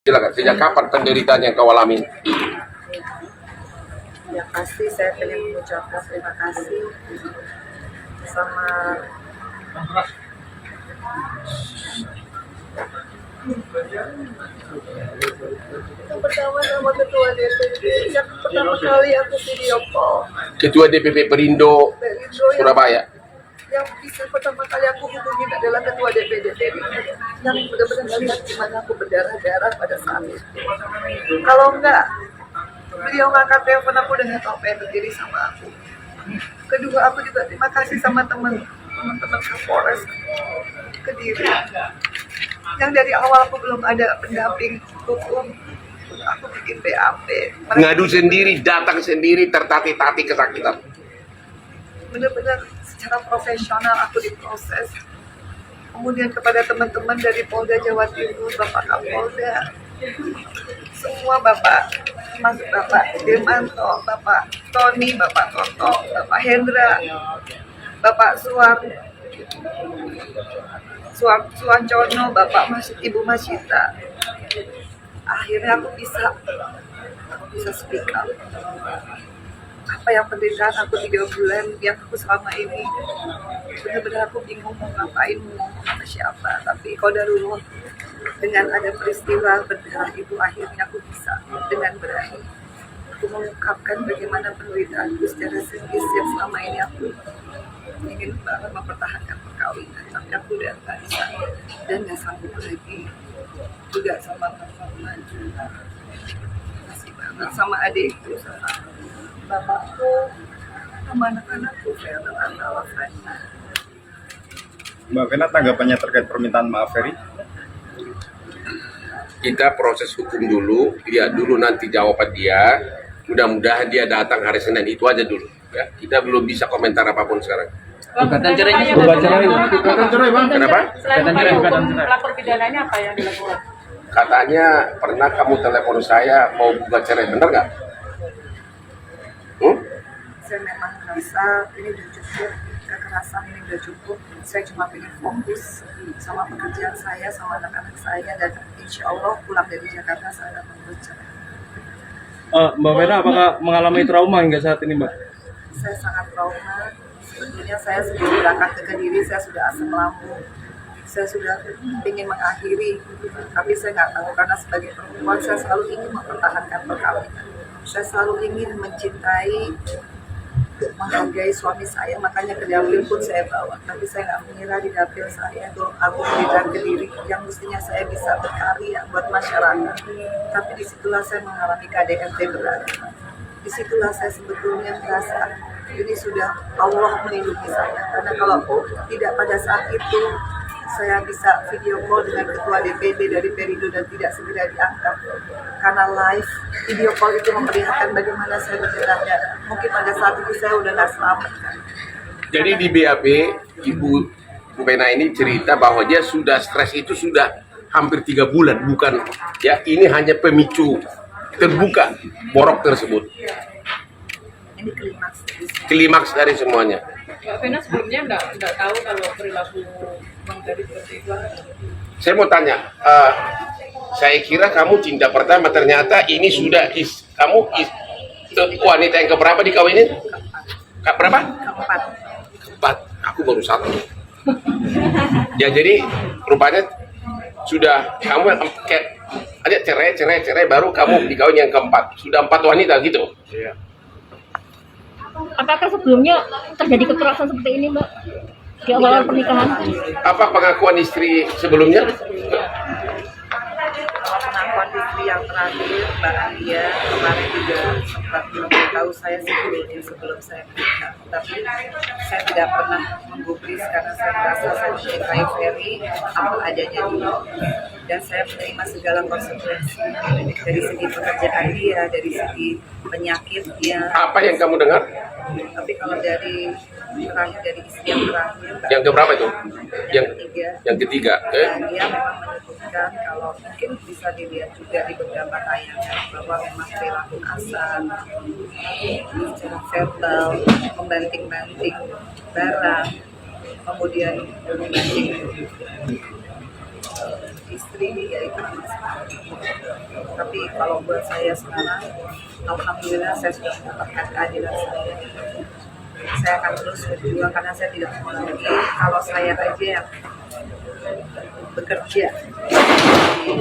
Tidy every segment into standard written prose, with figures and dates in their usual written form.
Silakan, sejak kapan penderitaan yang kau alami? Ya pasti saya ingin mengucapkan terima kasih sama yang pertama sama ketua DPD yang pertama kali aku video call. Ketua DPP Perindo Surabaya. Yang bisa pertama kali aku hubungin adalah ketua DPD yang benar-benar melihat gimana aku berdarah-darah pada saat itu. Kalau enggak, beliau ngangkat telepon aku udah nggak tahu apa yang terjadi sama aku. Kedua, aku juga terima kasih sama teman-teman Kapolres Kediri yang dari awal aku belum ada pendamping hukum, aku bikin BAP. Ngadu sendiri, datang sendiri, tertati-tati kesakitan. Benar-benar secara profesional aku diproses. Kemudian kepada teman-teman dari Polda Jawa Timur, Bapak Kapolda, semua Bapak, termasuk Bapak Dirmanto, Bapak Tony, Bapak Toto, Bapak Hendra, Bapak Suwancono, Bapak Ibu Masita. Akhirnya aku bisa speak up. Apa yang penderitaan aku 3 bulan yang aku selama ini, benar-benar aku bingung mau ngapain, mau ngomong sama siapa. Tapi qadarullah, dengan ada peristiwa berdarah itu akhirnya aku bisa dengan berani aku mengungkapkan bagaimana penderitaanku secara serius yang selama ini aku ingin banget mempertahankan perkawinan, tapi aku udah nggak bisa dan nggak sanggup lagi. Juga sama mama juga masih banget, sama adikku, sama bapakku, sama anak-anakku, saya telah Mbak Vena, tanggapannya terkait permintaan maaf Ferry? Kita proses hukum dulu, lihat dulu nanti jawaban dia. Mudah-mudahan dia datang hari Senin, itu aja dulu. Ya, kita belum bisa komentar apapun sekarang. Gugatan cerai, Bang. Kenapa? Selain upaya hukum lapor pidananya apa yang dilakukan? Katanya pernah kamu telepon saya mau gugat cerai, bener nggak? Saya memang merasa ini udah cukup, kekerasan ini udah cukup. Saya cuma pengen fokus sama pekerjaan saya, sama anak-anak saya, dan insya Allah pulang dari Jakarta saya akan bercerai. Mbak Vena, apakah mengalami trauma hingga saat ini, Mbak? Saya sangat trauma. Sebetulnya saya sebelum berangkat ke Kediri, saya sudah asam lambung. Saya sudah ingin mengakhiri, tapi saya nggak tahu karena sebagai perempuan saya selalu ingin mempertahankan perkawinan. Saya selalu ingin mencintai, menghargai suami saya, makanya ke dapil pun saya bawa. Tapi saya nggak mengira di dapil saya itu aku berikan ke diri yang mestinya saya bisa berkarya buat masyarakat. Tapi disitulah saya mengalami KDRT berat. Disitulah saya sebetulnya merasa ini sudah Allah melindungi saya. Karena kalau tidak pada saat itu saya bisa video call dengan ketua DPD dari Perindo dan tidak segera diangkat karena live video call itu memperlihatkan bagaimana saya berdarah-darah. Mungkin pada saat itu saya udah nggak selamat. Jadi di BAP, Ibu Vena ini cerita bahwa dia sudah stres itu sudah hampir 3 bulan, bukan ya, ini hanya pemicu terbuka borok tersebut. Ini Klimaks dari semuanya. Mbak Vena sebelumnya nggak tahu kalau perilaku Bang Ferry seperti itu. Saya mau tanya, saya kira kamu cinta pertama, ternyata ini sudah wanita yang keberapa dikawinin? Berapa? Keempat. Aku baru 1. Ya jadi rupanya sudah kamu ada cerai baru kamu dikawin yang keempat. Sudah 4 wanita gitu. Iya. Apakah sebelumnya terjadi kekerasan seperti ini, Mbak? Di awal pernikahan? Apa pengakuan istri sebelumnya? pengakuan istri yang terakhir, Mbak Alia, kemarin juga sempat memberitahu saya sebelum saya menikah. Tapi saya tidak pernah menggubris karena saya merasa saya mencintai Ferry apa adanya dulu. Dan saya menerima segala konsekuensi dari segi pekerjaan dia, dari segi penyakit dia. Apa yang kamu dengar? Tapi kalau dari terakhir, dari istri yang terakhir, Yang keberapa itu? ketiga. Yang ketiga. Dan dia memang menyebutkan kalau mungkin bisa dilihat juga di beberapa tayangan bahwa memang perilaku kasar, secara verbal, membanting-banting barang, kemudian membanting istri, yaitu Tapi kalau buat saya sekarang, alhamdulillah saya sudah mendapatkan keadilan saya. Saya akan terus berjuang karena saya tidak mau lagi kalau saya aja yang bekerja di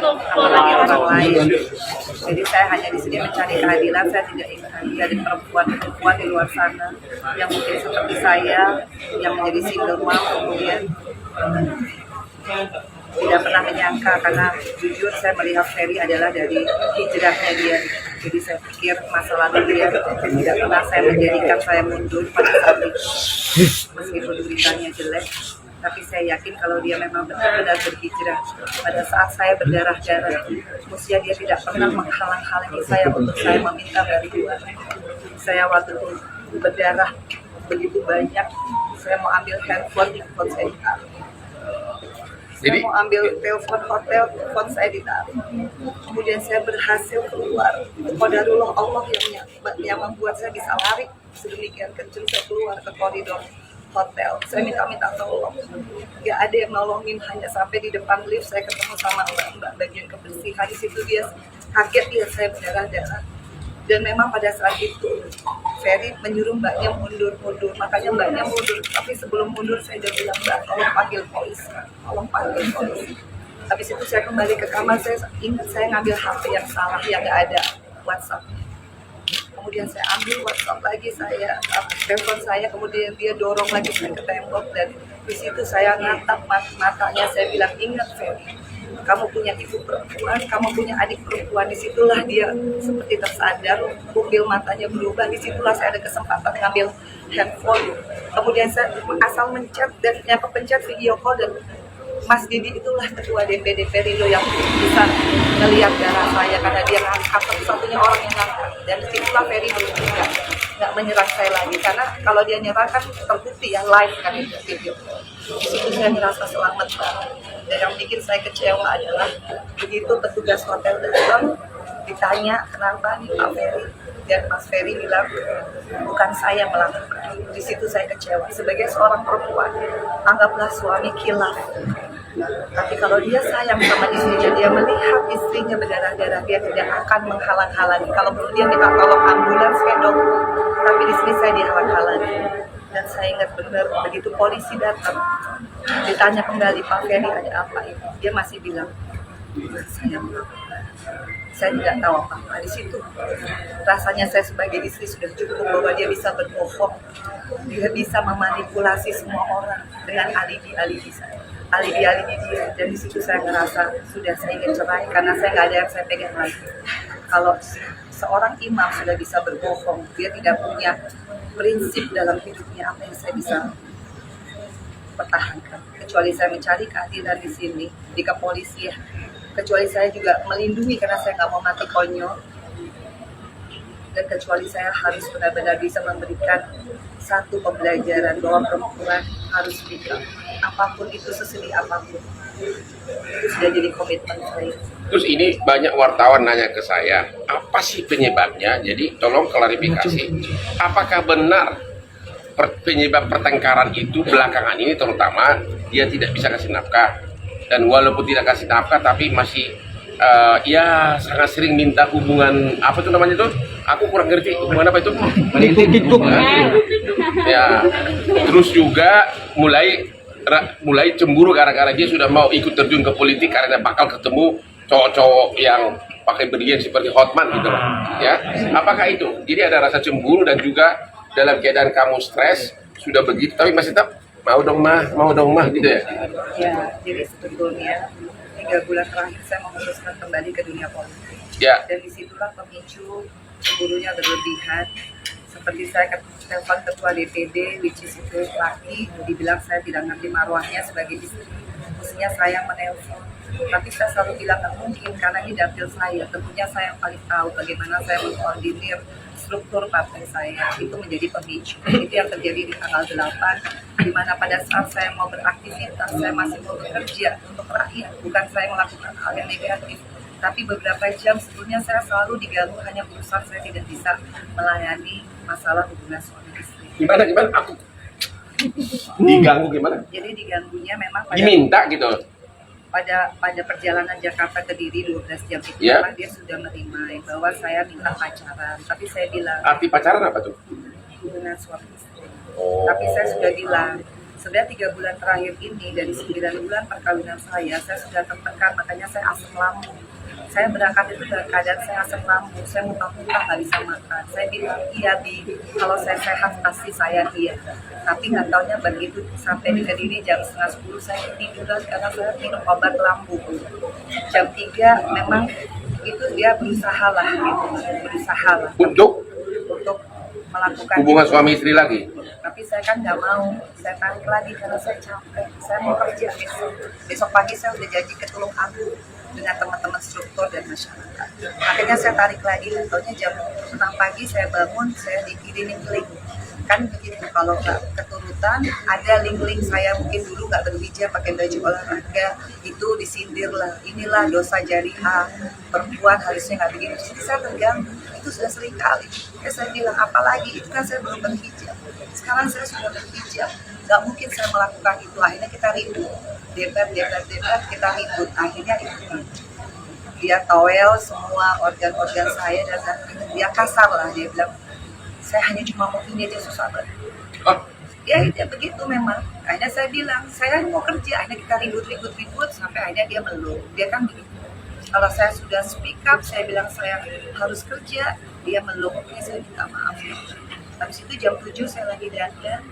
apalagi orang lain. Jadi saya hanya di sini mencari keadilan. Saya tidak ingin ada perempuan di luar sana yang mungkin seperti saya yang menjadi single mom kemudian tidak pernah menyangka, karena jujur saya melihat Ferry adalah dari hijrahnya dia. Jadi saya pikir masa lalu dia tidak pernah saya menjadikan saya mundur pada saat itu, meskipun beritanya jelek. Tapi saya yakin kalau dia memang benar-benar berhijrah. Pada saat saya berdarah-darah, usia dia tidak pernah menghalang-halangi saya untuk saya meminta bantuan. Saya waktu itu berdarah begitu banyak, saya mau ambil handphone saya ditaruh. Saya mau ambil telepon hotel, telepon saya ditaruh. Kemudian saya berhasil keluar. Qadarullah Allah yang membuat saya bisa lari sedemikian kencang. Saya keluar ke koridor hotel. Saya minta tolong. Gak ada yang nolongin, hanya sampai di depan lift saya ketemu sama mbak bagian kebersihan. Di situ dia kaget lihat saya berdarah-darah. Dan memang pada saat itu Ferry menyuruh mbaknya mundur, makanya mbaknya mundur. Tapi sebelum mundur saya udah bilang, mbak tolong panggil polisi, Habis itu saya kembali ke kamar, saya ingat saya ngambil HP yang salah, yang nggak ada WhatsApp. Kemudian saya ambil WhatsApp lagi, saya telepon saya, kemudian dia dorong lagi saya ke tembok, dan di situ saya natap matanya, saya bilang, ingat Ferry, kamu punya ibu perempuan, kamu punya adik perempuan. Disitulah dia seperti tersadar, pupil matanya berubah. Disitulah saya ada kesempatan ngambil handphone. Kemudian saya asal mencet dan ternyata pencet video call, dan Mas Didi itulah ketua DPD Perindo yang bisa ngelihat darah saya karena dia ngangkat, satu-satunya orang yang ngangkat. Dan disitulah Ferry berubah, nggak menyerang saya lagi, karena kalau dia nyerang kan terbukti ya live kan itu video. Di situ saya merasa selamat banget. Dan yang bikin saya kecewa adalah begitu petugas hotel datang ditanya kenapa nih Pak Ferry, dan Mas Ferry bilang bukan saya melakukan. Di situ saya kecewa. Sebagai seorang perempuan, anggaplah suami khilaf. Tapi kalau dia sayang sama istrinya, dia melihat istrinya berdarah-darah, dia tidak akan menghalang-halangi. Kalau perlu dia minta tolong ambulans kayak dok, tapi di sini saya dihalang-halangi. Dan saya ingat benar begitu polisi datang, ditanya kembali Pak Ferry ada apa ini, dia masih bilang saya melakukan. Saya tidak tahu apa-apa. Di situ rasanya saya sebagai istri sudah cukup bahwa dia bisa berbohong, dia bisa memanipulasi semua orang dengan alibi-alibi saya, alibi-alibi dia. Dan di situ saya ngerasa sudah saya ingin cerai karena saya nggak ada yang saya pegang lagi. Kalau seorang imam sudah bisa berbohong, dia tidak punya prinsip dalam hidupnya, apa yang saya bisa pertahankan? Kecuali saya mencari keadilan di sini, di kepolisian. Kecuali saya juga melindungi karena saya nggak mau mati konyol. Dan kecuali saya harus benar-benar bisa memberikan satu pembelajaran bahwa perempuan harus nikah. Apapun itu, sesedih apapun. Itu sudah jadi komitmen saya. Terus ini banyak wartawan nanya ke saya, apa sih penyebabnya? Jadi tolong klarifikasi. Apakah benar penyebab pertengkaran itu belakangan ini terutama dia tidak bisa kasih nafkah? Dan walaupun tidak kasih nafkah tapi masih ya sangat sering minta hubungan apa itu namanya tuh? Aku kurang ngerti hubungan apa itu? TikTok. Ya. Terus juga mulai cemburu gara-gara dia sudah mau ikut terjun ke politik karena bakal ketemu cowok-cowok yang pakai berlian seperti Hotman gitu loh. Ya. Apakah itu? Jadi ada rasa cemburu dan juga dalam keadaan kamu stres sudah begitu tapi masih tetap mau dong mah gitu ya. Ya, jadi sebetulnya 3 bulan terakhir saya memutuskan kembali ke dunia politik. Ya. Dan disitulah pemicu cemburunya berlebihan. Seperti saya telepon ketua DPD, which is itu laki, dibilang saya tidak ngerti marwahnya sebagai istri. Mestinya saya menelpon. Tapi saya selalu bilang nggak mungkin karena ini dapil saya. Tentunya saya yang paling tahu bagaimana saya mengkoordinir struktur partai saya. Itu menjadi pemicu. Itu yang terjadi di tanggal 8, di mana pada saat saya mau beraktivitas, saya masih mau bekerja untuk rakyat. Bukan saya melakukan hal yang negatif. Tapi beberapa jam sebelumnya saya selalu diganggu hanya urusan saya tidak bisa melayani masalah hubungan suami istri. Gimana? Diganggu gimana? Jadi diganggunya memang Diminta gitu. pada perjalanan Jakarta ke Diri 12 jam itu Ya. memang dia sudah menerima bahwa saya minta pacaran, tapi saya bilang Arti pacaran apa tuh? hubungan suami istri. Oh. Tapi saya sudah bilang, sudah 3 bulan terakhir ini dari 9 bulan perkawinan saya sudah tertekan, makanya saya asam lambung. Saya berangkat itu dalam keadaan saya asam lambung, saya muntah-muntah nggak bisa makan. Saya bilang iya Bi, kalau saya sehat pasti saya iya. Tapi nggak taunya begitu sampai di Kediri jam 9:30 saya ketiduran karena saya minum obat lambung. Jam 3 memang itu dia berusaha lah gitu, berusaha lah Untuk untuk melakukan hubungan itu. suami istri lagi. Tapi saya kan nggak mau, saya tarik lagi karena saya capek, saya mau kerja besok pagi saya udah janji ke Tulung Agung dengan teman-teman struktur dan masyarakat. Akhirnya saya tarik lagi, tentunya jam 6 pagi saya bangun, saya dikirimin link. Kan begitu, kalau nggak keturutan, ada link-link saya mungkin dulu nggak berhijab pakai baju olahraga, itu disindir lah, inilah dosa jariah, perempuan harusnya nggak begitu. Jadi saya terganggu, itu sudah sering kali. Ya saya bilang, apalagi, itu kan saya belum berhijab. Sekarang saya sudah berhijab, nggak mungkin saya melakukan itu. Akhirnya kita ribut, debat, kita ribut. Akhirnya itu dia towel semua organ-organ saya dan dia kasar lah, dia bilang, saya hanya cuma mau ini aja susah banget. Oh, Ya itu begitu memang. Akhirnya saya bilang, saya mau kerja. Akhirnya kita ribut sampai akhirnya dia meluk. Dia kan begitu. Kalau saya sudah speak up, saya bilang saya harus kerja, dia meluk. Ya, saya minta maaf. Habis itu jam 7 saya lagi dandan.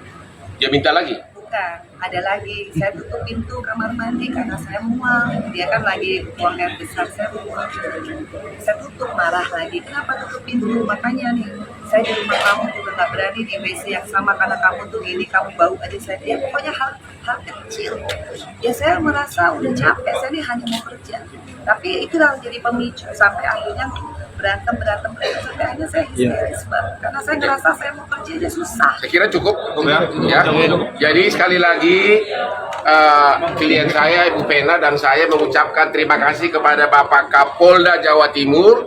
dia minta lagi. Bukan, ada lagi. Saya tutup pintu kamar mandi karena saya mual. Dia kan lagi buang air besar, saya mual. Saya tutup, marah lagi. Kenapa tutup pintu? Makanya nih, saya di rumah kamu juga nggak berani di WC yang sama karena kamu tuh gini, kamu bau aja saya. Ya pokoknya hal kecil. Ya saya merasa udah capek, saya ini hanya mau kerja. Tapi itulah jadi pemicu sampai akhirnya berantem sampai akhirnya saya histeris banget. Karena saya ngerasa saya mau kerja aja susah. Saya kira cukup. Ya. Ya. Jadi sekali lagi klien saya Ibu Pena dan saya mengucapkan terima kasih kepada Bapak Kapolda Jawa Timur